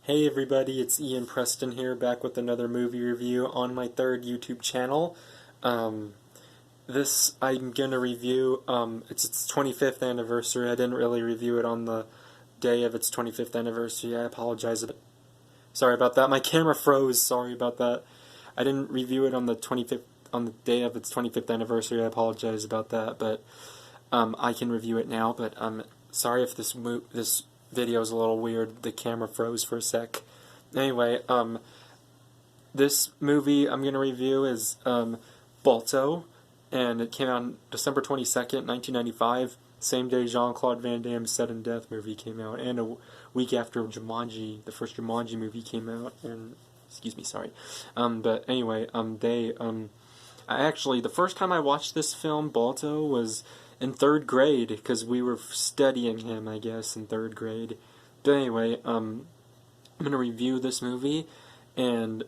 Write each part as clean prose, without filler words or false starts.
Hey everybody, it's Ian Preston here, back with another movie review on my third YouTube channel. This I'm gonna review, it's its 25th anniversary. I didn't really review it on the day of its 25th anniversary. I apologize. Sorry about that. My camera froze. Sorry about that. I didn't review it on the 25th, on the day of its 25th anniversary. I apologize about that, but I can review it now. But sorry if this video is a little weird. The camera froze for a sec. Anyway, this movie I'm gonna review is Balto, and it came out on December 22nd, 1995. Same day Jean-Claude Van Damme's Sudden Death movie came out, and a week after Jumanji, the first Jumanji movie came out. And excuse me, sorry. But anyway, I actually, the first time I watched this film, Balto, was in third grade, because we were studying him, I guess, in third grade. But anyway, I'm going to review this movie, and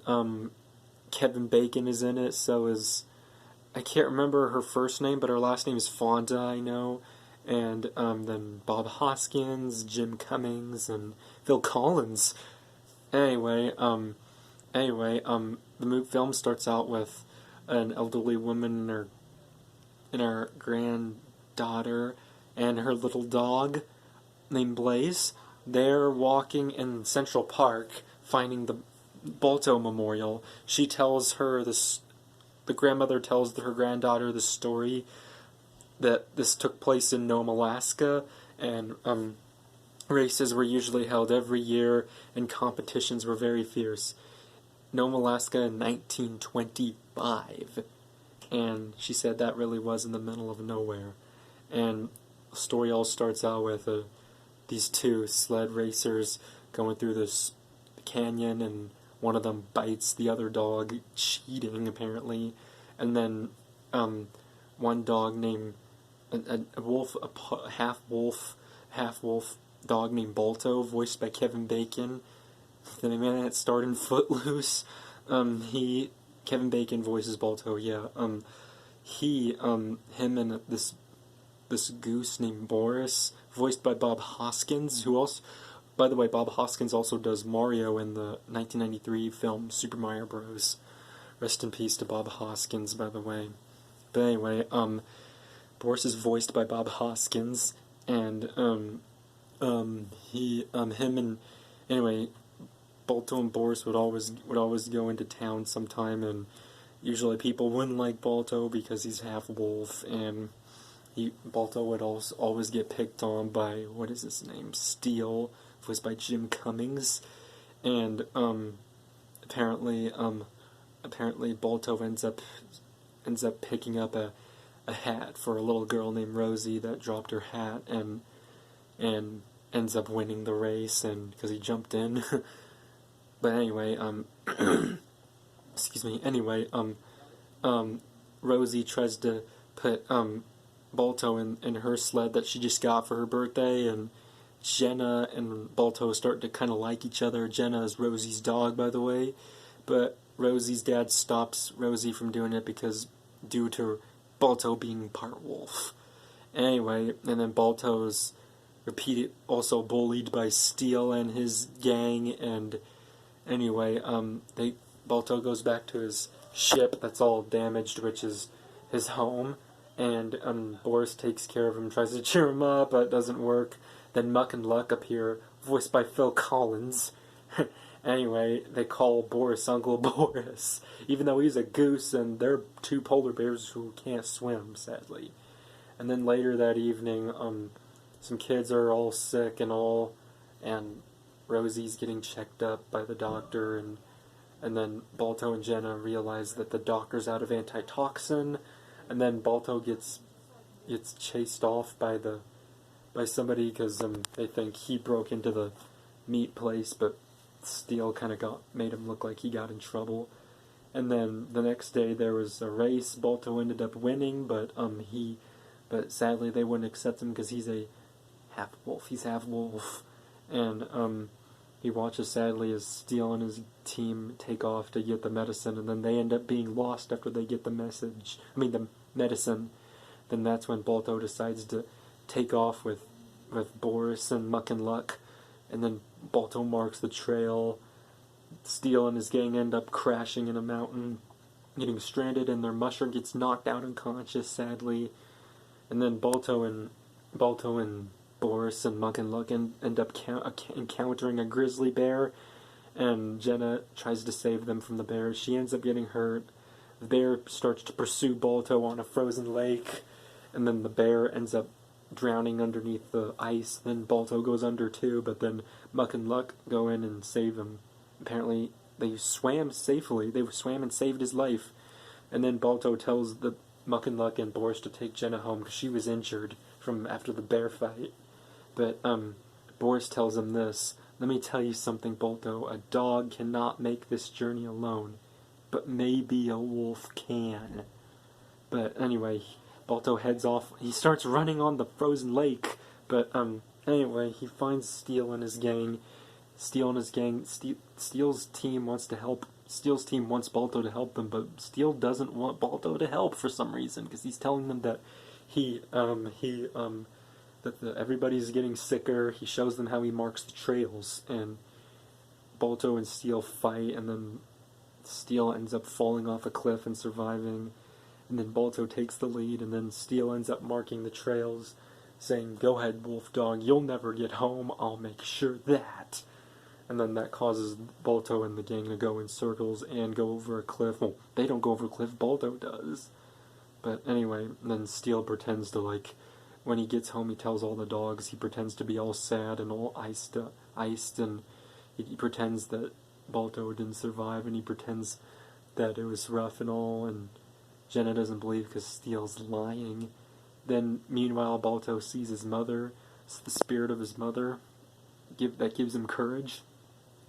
Kevin Bacon is in it, so is, I can't remember her first name, but her last name is Fonda, I know, and then Bob Hoskins, Jim Cummings, and Phil Collins. Anyway, the film starts out with an elderly woman and her granddaughter and her little dog named Blaze. They're walking in Central Park, finding the Balto Memorial. She tells her this. The grandmother tells her granddaughter the story that this took place in Nome, Alaska, and races were usually held every year, and competitions were very fierce. Nome, Alaska in 1925. And she said that really was in the middle of nowhere. And the story all starts out with these two sled racers going through this canyon, and one of them bites the other dog, cheating apparently. And then one dog named a half wolf dog named Balto, voiced by Kevin Bacon. The man that starred in Footloose. Kevin Bacon voices Balto, yeah. Him and this goose named Boris, voiced by Bob Hoskins, who also, by the way, Bob Hoskins also does Mario in the 1993 film Super Mario Bros. Rest in peace to Bob Hoskins, by the way. But anyway, Boris is voiced by Bob Hoskins, and anyway, Balto and Boris would always go into town sometime, and usually people wouldn't like Balto because he's half wolf, and Balto would always get picked on by, what is his name, Steele, voiced by Jim Cummings. And apparently Balto ends up picking up a hat for a little girl named Rosie that dropped her hat, and ends up winning the race, and because he jumped in. But anyway, excuse me, anyway, Rosie tries to put, Balto in her sled that she just got for her birthday, and Jenna and Balto start to kind of like each other. Jenna is Rosie's dog, by the way, but Rosie's dad stops Rosie from doing it due to Balto being part wolf. Anyway, and then Balto's also bullied by Steele and his gang, and anyway, Balto goes back to his ship that's all damaged, which is his home, and Boris takes care of him, tries to cheer him up, but it doesn't work. Then Muck and Luck appear, voiced by Phil Collins. Anyway, they call Boris Uncle Boris, even though he's a goose, and they're two polar bears who can't swim, sadly. And then later that evening, some kids are all sick and Rosie's getting checked up by the doctor, and then Balto and Jenna realize that the doctor's out of antitoxin, and then Balto gets chased off by somebody because they think he broke into the meat place, but Steele kind of made him look like he got in trouble. And then the next day there was a race. Balto ended up winning, but sadly they wouldn't accept him because he's a half wolf. He's half wolf, and he watches sadly as Steele and his team take off to get the medicine, and then they end up being lost after they get the medicine. Then that's when Balto decides to take off with Boris and Muck and Luck, and then Balto marks the trail. Steel and his gang end up crashing in a mountain, getting stranded, and their musher gets knocked out unconscious, sadly. And then Balto and Boris and Muck and Luck end up encountering a grizzly bear, and Jenna tries to save them from the bear. She ends up getting hurt. The bear starts to pursue Balto on a frozen lake, and then the bear ends up drowning underneath the ice. Then Balto goes under too, but then Muck and Luck go in and save him. Apparently, they swam safely. They swam and saved his life. And then Balto tells the Muck and Luck and Boris to take Jenna home because she was injured from after the bear fight. But Boris tells him this: "Let me tell you something, Balto. A dog cannot make this journey alone, but maybe a wolf can." But anyway, Balto heads off. He starts running on the frozen lake. But anyway, he finds Steel and his gang. Steel's team wants to help. Steel's team wants Balto to help them, but Steel doesn't want Balto to help for some reason, because he's telling them that everybody's getting sicker. He shows them how he marks the trails, and Balto and Steel fight, and then Steel ends up falling off a cliff and surviving, and then Balto takes the lead, and then Steel ends up marking the trails, saying, "Go ahead, Wolf Dog, you'll never get home, I'll make sure that." And then that causes Balto and the gang to go in circles and go over a cliff. Well, they don't go over a cliff, Balto does. But anyway, then Steel pretends to, when he gets home, he tells all the dogs, he pretends to be all sad and all iced, and he pretends that Balto didn't survive, and he pretends that it was rough and all, and Jenna doesn't believe because Steel's lying. Then, meanwhile, Balto sees his mother. It's the spirit of his mother that gives him courage.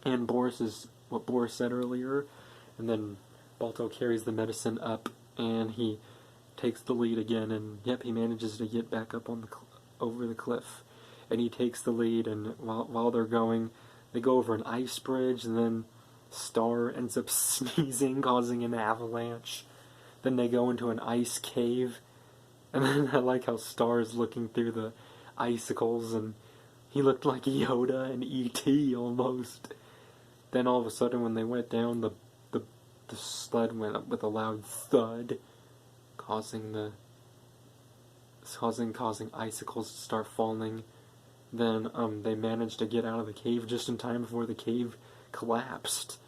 And Boris is what Boris said earlier. And then Balto carries the medicine up, and he takes the lead again. And yep, he manages to get back up on over the cliff. And he takes the lead, and while they're going, they go over an ice bridge, and then Star ends up sneezing, causing an avalanche. Then they go into an ice cave, and then I like how Star is looking through the icicles, and he looked like Yoda and E.T. almost. Then all of a sudden, when they went down, the sled went up with a loud thud, causing icicles to start falling. Then they managed to get out of the cave just in time before the cave collapsed.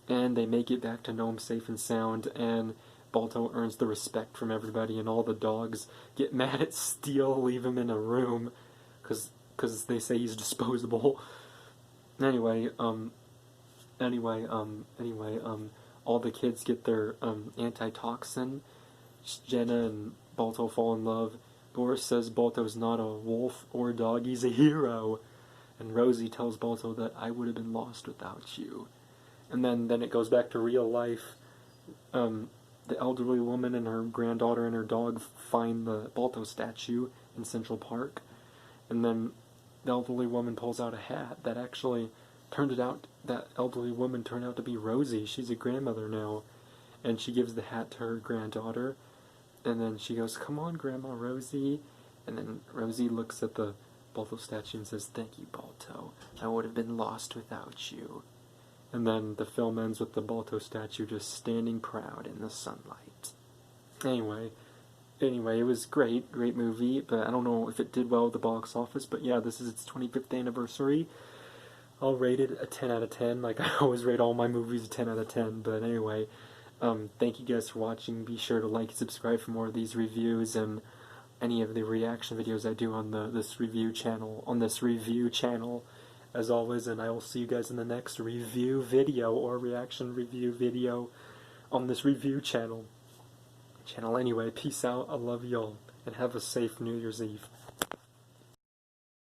And they make it back to Nome safe and sound, and Balto earns the respect from everybody, and all the dogs get mad at Steel, leave him in a room, because they say he's disposable. Anyway, all the kids get their antitoxin. Jenna and Balto fall in love. Boris says Balto's not a wolf or a dog, he's a hero. And Rosie tells Balto that I would have been lost without you. And then it goes back to real life. The elderly woman and her granddaughter and her dog find the Balto statue in Central Park. And then the elderly woman pulls out a hat that actually that elderly woman turned out to be Rosie. She's a grandmother now. And she gives the hat to her granddaughter. And then she goes, "Come on, Grandma Rosie." And then Rosie looks at the Balto statue and says, "Thank you, Balto. I would have been lost without you." And then the film ends with the Balto statue just standing proud in the sunlight. Anyway, it was great movie, but I don't know if it did well at the box office, but yeah, this is its 25th anniversary. I'll rate it a 10 out of 10, like I always rate all my movies a 10 out of 10, but anyway, thank you guys for watching. Be sure to like and subscribe for more of these reviews and any of the reaction videos I do on this review channel, as always, and I will see you guys in the next review video or reaction review video on this review channel. Anyway, peace out, I love y'all, and have a safe New Year's Eve.